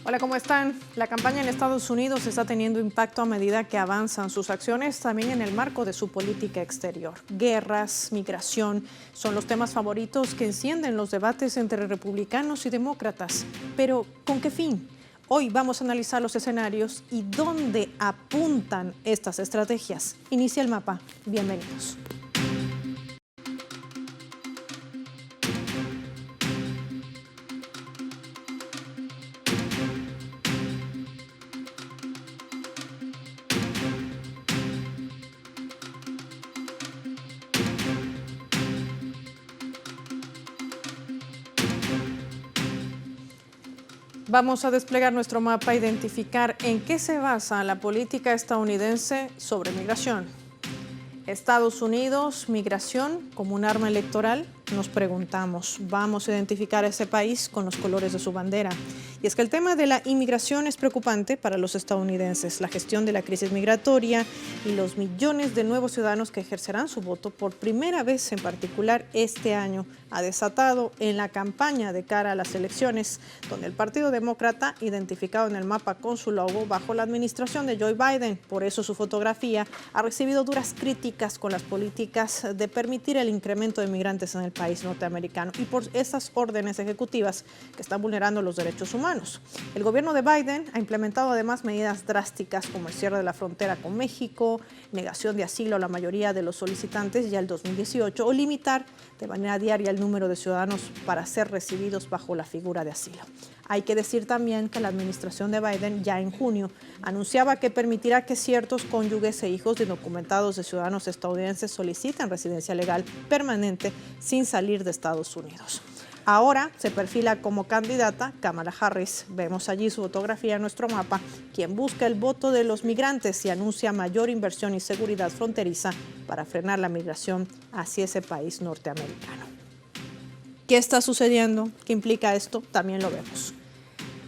Hola, ¿cómo están? La campaña en Estados Unidos está teniendo impacto a medida que avanzan sus acciones, también en el marco de su política exterior. Guerras, migración, son los temas favoritos que encienden los debates entre republicanos y demócratas. Pero, ¿con qué fin? Hoy vamos a analizar los escenarios y dónde apuntan estas estrategias. Inicia el mapa. Bienvenidos. Vamos a desplegar nuestro mapa e identificar en qué se basa la política estadounidense sobre migración. Estados Unidos, migración como un arma electoral, nos preguntamos. Vamos a identificar a ese país con los colores de su bandera. Y es que el tema de la inmigración es preocupante para los estadounidenses. La gestión de la crisis migratoria y los millones de nuevos ciudadanos que ejercerán su voto por primera vez, en particular este año, ha desatado en la campaña de cara a las elecciones, donde el Partido Demócrata, identificado en el mapa con su logo bajo la administración de Joe Biden, por eso su fotografía, ha recibido duras críticas con las políticas de permitir el incremento de migrantes en el país norteamericano y por esas órdenes ejecutivas que están vulnerando los derechos humanos. El gobierno de Biden ha implementado además medidas drásticas como el cierre de la frontera con México, negación de asilo a la mayoría de los solicitantes ya el 2018 o limitar de manera diaria el número de ciudadanos para ser recibidos bajo la figura de asilo. Hay que decir también que la administración de Biden ya en junio anunciaba que permitirá que ciertos cónyuges e hijos de indocumentados de ciudadanos estadounidenses soliciten residencia legal permanente sin salir de Estados Unidos. Ahora se perfila como candidata Kamala Harris. Vemos allí su fotografía en nuestro mapa, quien busca el voto de los migrantes y anuncia mayor inversión y seguridad fronteriza para frenar la migración hacia ese país norteamericano. ¿Qué está sucediendo? ¿Qué implica esto? También lo vemos.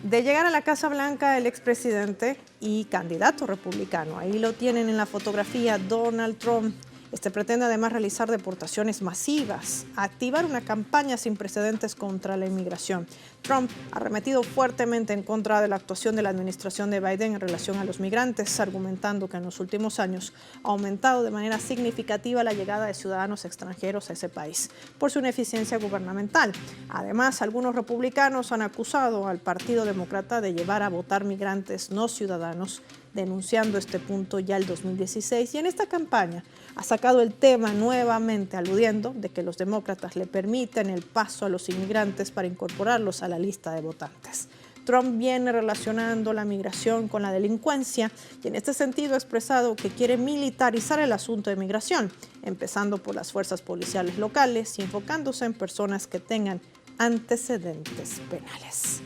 De llegar a la Casa Blanca, el expresidente y candidato republicano, ahí lo tienen en la fotografía, Donald Trump. Este pretende además realizar deportaciones masivas, activar una campaña sin precedentes contra la inmigración. Trump ha arremetido fuertemente en contra de la actuación de la administración de Biden en relación a los migrantes, argumentando que en los últimos años ha aumentado de manera significativa la llegada de ciudadanos extranjeros a ese país por su ineficiencia gubernamental. Además, algunos republicanos han acusado al Partido Demócrata de llevar a votar migrantes no ciudadanos, denunciando este punto ya el 2016, y en esta campaña ha sacado el tema nuevamente, aludiendo de que los demócratas le permiten el paso a los inmigrantes para incorporarlos a la lista de votantes. Trump viene relacionando la migración con la delincuencia y en este sentido ha expresado que quiere militarizar el asunto de migración, empezando por las fuerzas policiales locales y enfocándose en personas que tengan antecedentes penales.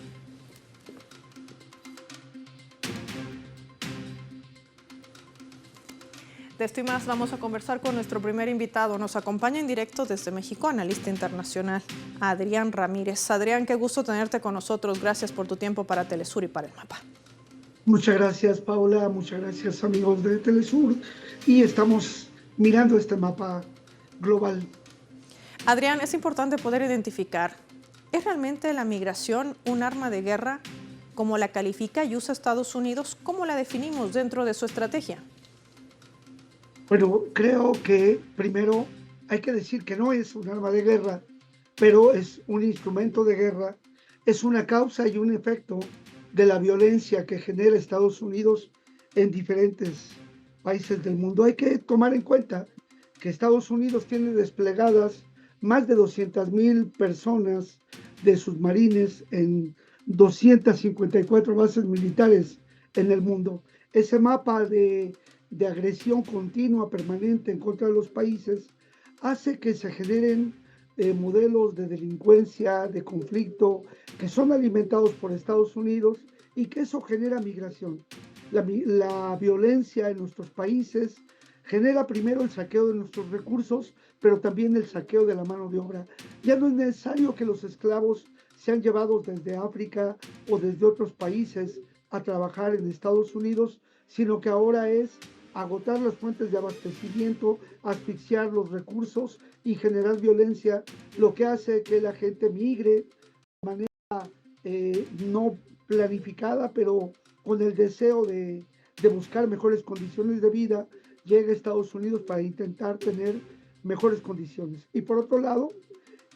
De esto y más vamos a conversar con nuestro primer invitado. Nos acompaña en directo desde México, analista internacional, Adrián Ramírez. Adrián, qué gusto tenerte con nosotros. Gracias por tu tiempo para Telesur y para el mapa. Muchas gracias, Paula. Muchas gracias, amigos de Telesur. Y estamos mirando este mapa global. Adrián, es importante poder identificar, ¿es realmente la migración un arma de guerra como la califica y usa Estados Unidos? ¿Cómo la definimos dentro de su estrategia? Bueno, creo que primero hay que decir que no es un arma de guerra, pero es un instrumento de guerra, es una causa y un efecto de la violencia que genera Estados Unidos en diferentes países del mundo. Hay que tomar en cuenta que Estados Unidos tiene desplegadas más de 200,000 personas de submarines en 254 bases militares en el mundo. Ese mapa de agresión continua, permanente en contra de los países, hace que se generen modelos de delincuencia, de conflicto, que son alimentados por Estados Unidos y que eso genera migración. La violencia en nuestros países genera primero el saqueo de nuestros recursos, pero también el saqueo de la mano de obra. Ya no es necesario que los esclavos sean llevados desde África o desde otros países a trabajar en Estados Unidos, sino que ahora es agotar las fuentes de abastecimiento, asfixiar los recursos y generar violencia, lo que hace que la gente migre de manera no planificada, pero con el deseo de buscar mejores condiciones de vida, llega a Estados Unidos para intentar tener mejores condiciones. Y por otro lado,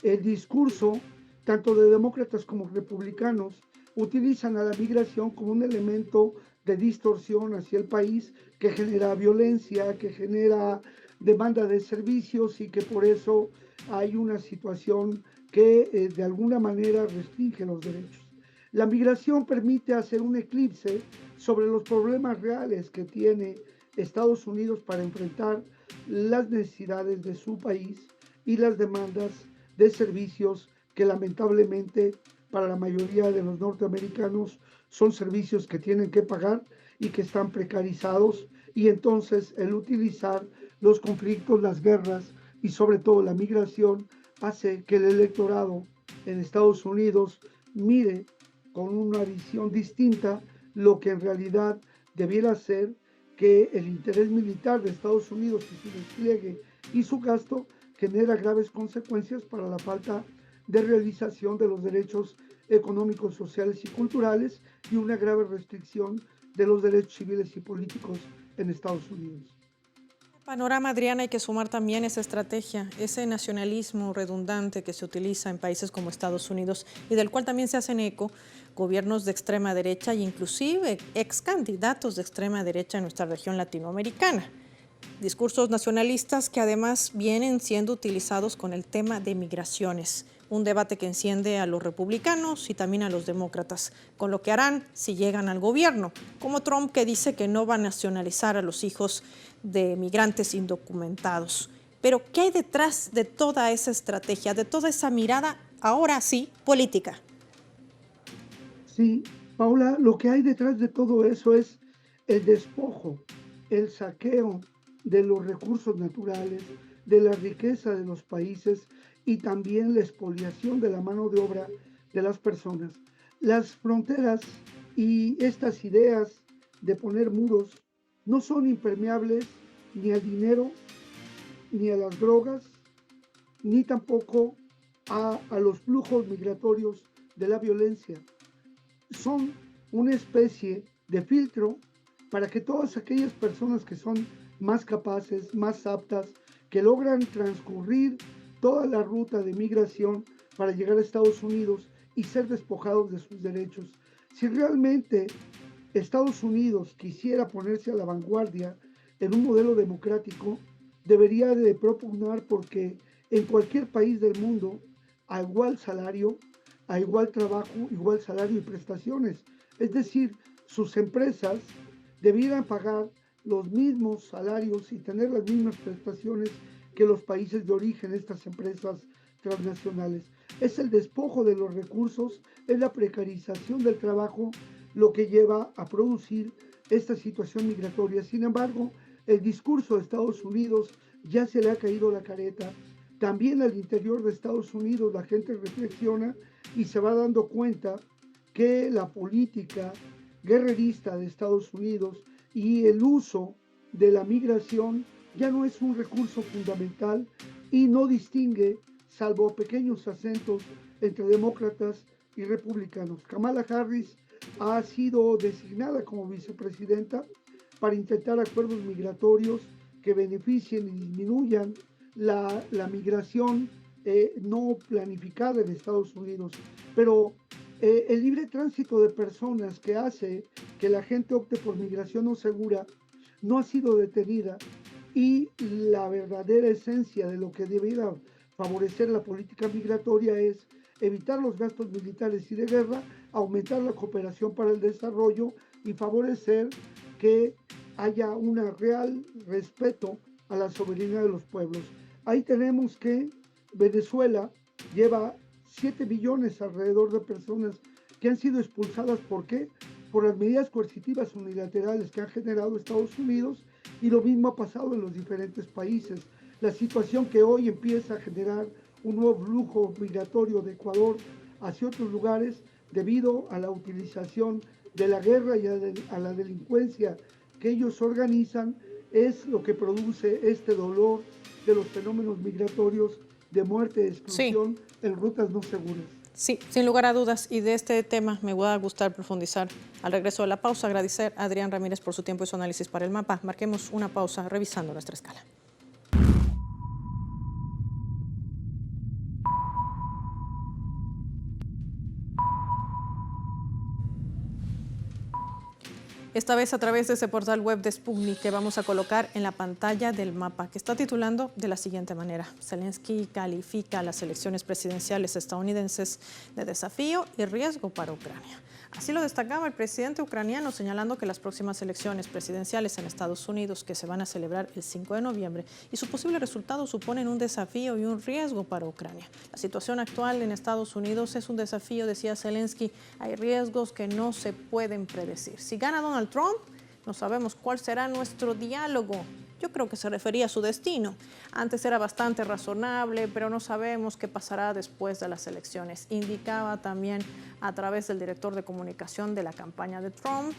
el discurso, tanto de demócratas como republicanos, utilizan a la migración como un elemento de distorsión hacia el país que genera violencia, que genera demanda de servicios y que por eso hay una situación que de alguna manera restringe los derechos. La migración permite hacer un eclipse sobre los problemas reales que tiene Estados Unidos para enfrentar las necesidades de su país y las demandas de servicios que lamentablemente para la mayoría de los norteamericanos son servicios que tienen que pagar y que están precarizados, y entonces el utilizar los conflictos, las guerras y sobre todo la migración hace que el electorado en Estados Unidos mire con una visión distinta lo que en realidad debiera ser que el interés militar de Estados Unidos y su despliegue y su gasto genera graves consecuencias para la falta de realización de los derechos económicos, sociales y culturales y una grave restricción de los derechos civiles y políticos en Estados Unidos. Panorama, Adriana, hay que sumar también esa estrategia, ese nacionalismo redundante que se utiliza en países como Estados Unidos y del cual también se hacen eco gobiernos de extrema derecha e inclusive ex candidatos de extrema derecha en nuestra región latinoamericana. Discursos nacionalistas que además vienen siendo utilizados con el tema de migraciones, un debate que enciende a los republicanos y también a los demócratas, con lo que harán si llegan al gobierno, como Trump, que dice que no va a nacionalizar a los hijos de migrantes indocumentados. Pero ¿qué hay detrás de toda esa estrategia, de toda esa mirada, ahora sí, política? Sí, Paula, lo que hay detrás de todo eso es el despojo, el saqueo de los recursos naturales, de la riqueza de los países y también la expoliación de la mano de obra de las personas. Las fronteras y estas ideas de poner muros no son impermeables ni al dinero, ni a las drogas, ni tampoco a los flujos migratorios de la violencia. Son una especie de filtro para que todas aquellas personas que son más capaces, más aptas, que logran transcurrir toda la ruta de migración para llegar a Estados Unidos y ser despojados de sus derechos. Si realmente Estados Unidos quisiera ponerse a la vanguardia en un modelo democrático, debería de propugnar porque en cualquier país del mundo, a igual salario, a igual trabajo, igual salario y prestaciones. Es decir, sus empresas debieran pagar los mismos salarios y tener las mismas prestaciones que los países de origen, estas empresas transnacionales. Es el despojo de los recursos, es la precarización del trabajo lo que lleva a producir esta situación migratoria. Sin embargo, el discurso de Estados Unidos ya se le ha caído la careta. También al interior de Estados Unidos la gente reflexiona y se va dando cuenta que la política guerrerista de Estados Unidos y el uso de la migración ya no es un recurso fundamental y no distingue, salvo pequeños acentos entre demócratas y republicanos. Kamala Harris ha sido designada como vicepresidenta para intentar acuerdos migratorios que beneficien y disminuyan la migración no planificada en Estados Unidos. Pero el libre tránsito de personas que hace que la gente opte por migración no segura no ha sido detenida, y la verdadera esencia de lo que debiera favorecer la política migratoria es evitar los gastos militares y de guerra, aumentar la cooperación para el desarrollo y favorecer que haya un real respeto a la soberanía de los pueblos. Ahí tenemos que Venezuela lleva 7 millones alrededor de personas que han sido expulsadas. ¿Por qué? Por las medidas coercitivas unilaterales que han generado Estados Unidos, y lo mismo ha pasado en los diferentes países. La situación que hoy empieza a generar un nuevo flujo migratorio de Ecuador hacia otros lugares debido a la utilización de la guerra y a la delincuencia que ellos organizan es lo que produce este dolor de los fenómenos migratorios de muerte y Sí. exclusión en rutas no seguras. Sí, sin lugar a dudas, y de este tema me va a gustar profundizar al regreso de la pausa. Agradecer a Adrián Ramírez por su tiempo y su análisis para el mapa. Marquemos una pausa revisando nuestra escala. Esta vez a través de ese portal web de Sputnik que vamos a colocar en la pantalla del mapa, que está titulando de la siguiente manera: Zelensky califica a las elecciones presidenciales estadounidenses de desafío y riesgo para Ucrania. Así lo destacaba el presidente ucraniano, señalando que las próximas elecciones presidenciales en Estados Unidos, que se van a celebrar el 5 de noviembre, y su posible resultado suponen un desafío y un riesgo para Ucrania. La situación actual en Estados Unidos es un desafío, decía Zelensky. Hay riesgos que no se pueden predecir. Si gana Donald Trump, no sabemos cuál será nuestro diálogo. Yo creo que se refería a su destino. Antes era bastante razonable, pero no sabemos qué pasará después de las elecciones. Indicaba también a través del director de comunicación de la campaña de Trump,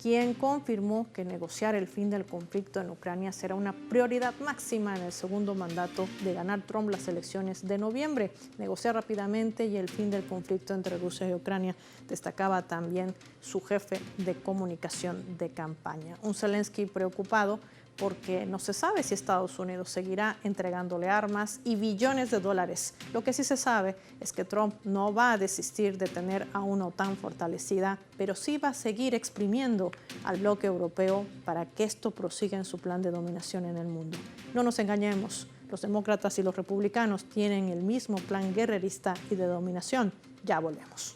quien confirmó que negociar el fin del conflicto en Ucrania será una prioridad máxima en el segundo mandato de ganar Trump las elecciones de noviembre. Negociar rápidamente y el fin del conflicto entre Rusia y Ucrania, destacaba también su jefe de comunicación de campaña. Un Zelensky preocupado porque no se sabe si Estados Unidos seguirá entregándole armas y billones de dólares. Lo que sí se sabe es que Trump no va a desistir de tener a una OTAN fortalecida, pero sí va a seguir exprimiendo al bloque europeo para que esto prosiga en su plan de dominación en el mundo. No nos engañemos, los demócratas y los republicanos tienen el mismo plan guerrerista y de dominación. Ya volvemos.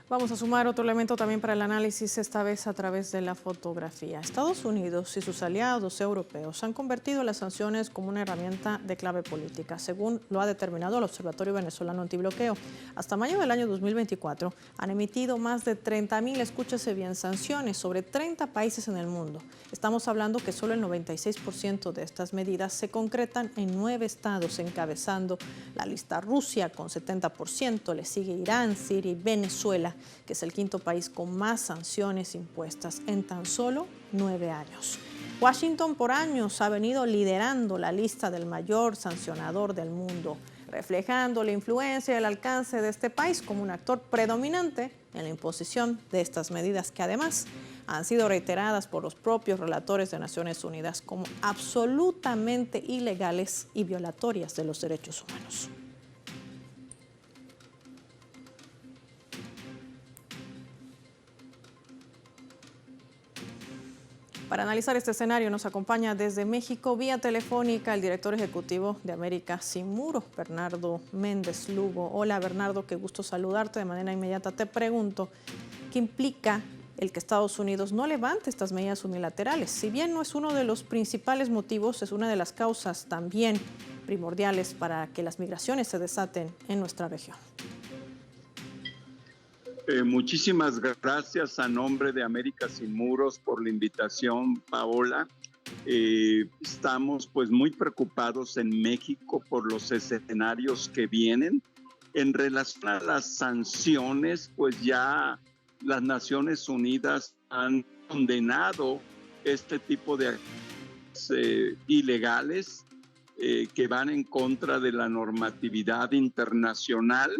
Vamos a sumar otro elemento también para el análisis, esta vez a través de la fotografía. Estados Unidos y sus aliados europeos han convertido las sanciones como una herramienta de clave política, según lo ha determinado el Observatorio Venezolano Antibloqueo. Hasta mayo del año 2024 han emitido más de 30.000, escúchese bien, sanciones sobre 30 países en el mundo. Estamos hablando que solo el 96% de estas medidas se concretan en 9 estados, encabezando la lista Rusia con 70%, le sigue Irán, Siria y Venezuela, que es el quinto país con más sanciones impuestas en tan solo 9 años. Washington por años ha venido liderando la lista del mayor sancionador del mundo, reflejando la influencia y el alcance de este país como un actor predominante en la imposición de estas medidas, que además han sido reiteradas por los propios relatores de Naciones Unidas como absolutamente ilegales y violatorias de los derechos humanos. Para analizar este escenario nos acompaña desde México vía telefónica el director ejecutivo de América Sin Muros, Bernardo Méndez Lugo. Hola Bernardo, qué gusto saludarte. De manera inmediata te pregunto, ¿qué implica el que Estados Unidos no levante estas medidas unilaterales? Si bien no es uno de los principales motivos, es una de las causas también primordiales para que las migraciones se desaten en nuestra región. Muchísimas gracias a nombre de América Sin Muros por la invitación, Paola. Estamos pues muy preocupados en México por los escenarios que vienen. En relación a las sanciones, pues ya las Naciones Unidas han condenado este tipo de actos ilegales que van en contra de la normatividad internacional.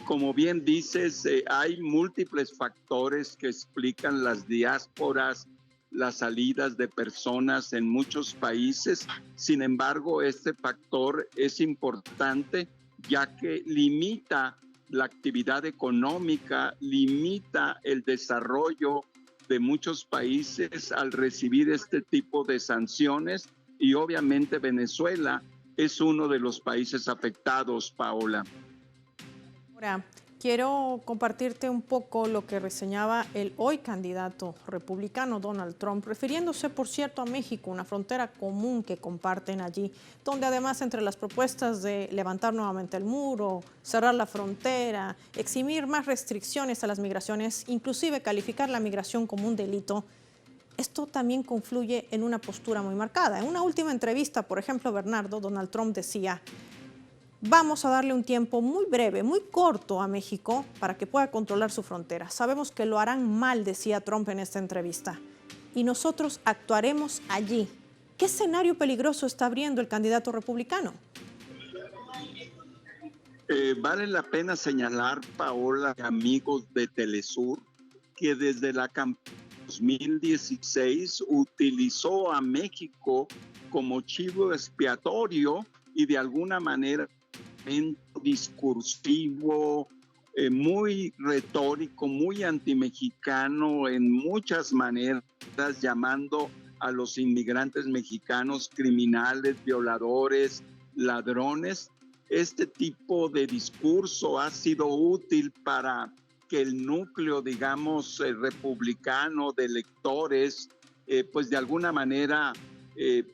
Como bien dices, hay múltiples factores que explican las diásporas, las salidas de personas en muchos países. Sin embargo, este factor es importante ya que limita la actividad económica, limita el desarrollo de muchos países al recibir este tipo de sanciones, y obviamente Venezuela es uno de los países afectados, Paola. Ahora, quiero compartirte un poco lo que reseñaba el hoy candidato republicano Donald Trump, refiriéndose, por cierto, a México, una frontera común que comparten allí, donde además entre las propuestas de levantar nuevamente el muro, cerrar la frontera, eximir más restricciones a las migraciones, inclusive calificar la migración como un delito, esto también confluye en una postura muy marcada. En una última entrevista, por ejemplo, Bernardo, Donald Trump decía: vamos a darle un tiempo muy breve, muy corto a México para que pueda controlar su frontera. Sabemos que lo harán mal, decía Trump en esta entrevista, y nosotros actuaremos allí. ¿Qué escenario peligroso está abriendo el candidato republicano? Vale la pena señalar, Paola, amigos de Telesur, que desde la campaña 2016 utilizó a México como chivo expiatorio y de alguna manera discursivo, muy retórico, muy antimexicano en muchas maneras, llamando a los inmigrantes mexicanos criminales, violadores, ladrones. Este tipo de discurso ha sido útil para que el núcleo, digamos, republicano de electores, pues de alguna manera,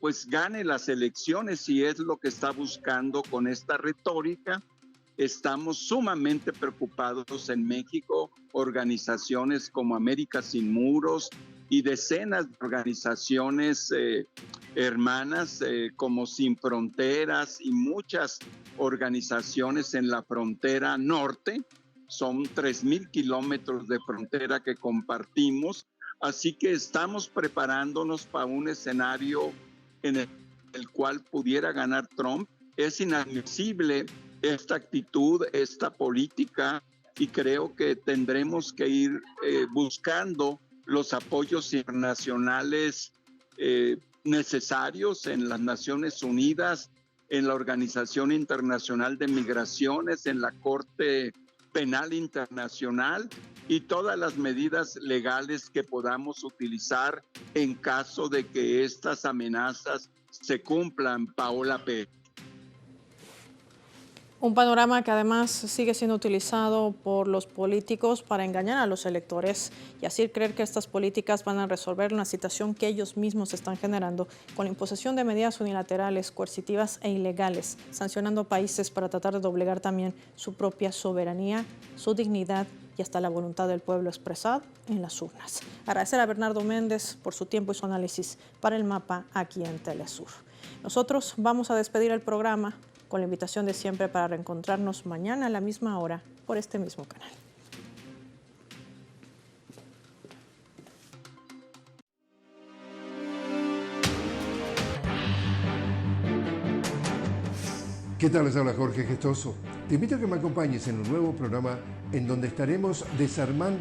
pues gane las elecciones, y es lo que está buscando con esta retórica. Estamos sumamente preocupados en México, organizaciones como América Sin Muros y decenas de organizaciones hermanas como Sin Fronteras y muchas organizaciones en la frontera norte. Son 3,000 kilómetros de frontera que compartimos, así que estamos preparándonos para un escenario en el cual pudiera ganar Trump. Es inadmisible esta actitud, esta política, y creo que tendremos que ir buscando los apoyos internacionales necesarios en las Naciones Unidas, en la Organización Internacional de Migraciones, en la Corte Penal Internacional, y todas las medidas legales que podamos utilizar en caso de que estas amenazas se cumplan, Paola P. Un panorama que además sigue siendo utilizado por los políticos para engañar a los electores y así creer que estas políticas van a resolver una situación que ellos mismos están generando con la imposición de medidas unilaterales, coercitivas e ilegales, sancionando países para tratar de doblegar también su propia soberanía, su dignidad y hasta la voluntad del pueblo expresada en las urnas. Agradecer a Bernardo Méndez por su tiempo y su análisis para el mapa aquí en Telesur. Nosotros vamos a despedir el programa con la invitación de siempre para reencontrarnos mañana a la misma hora por este mismo canal. ¿Qué tal? Les habla Jorge Gestoso. Te invito a que me acompañes en un nuevo programa en donde estaremos desarmando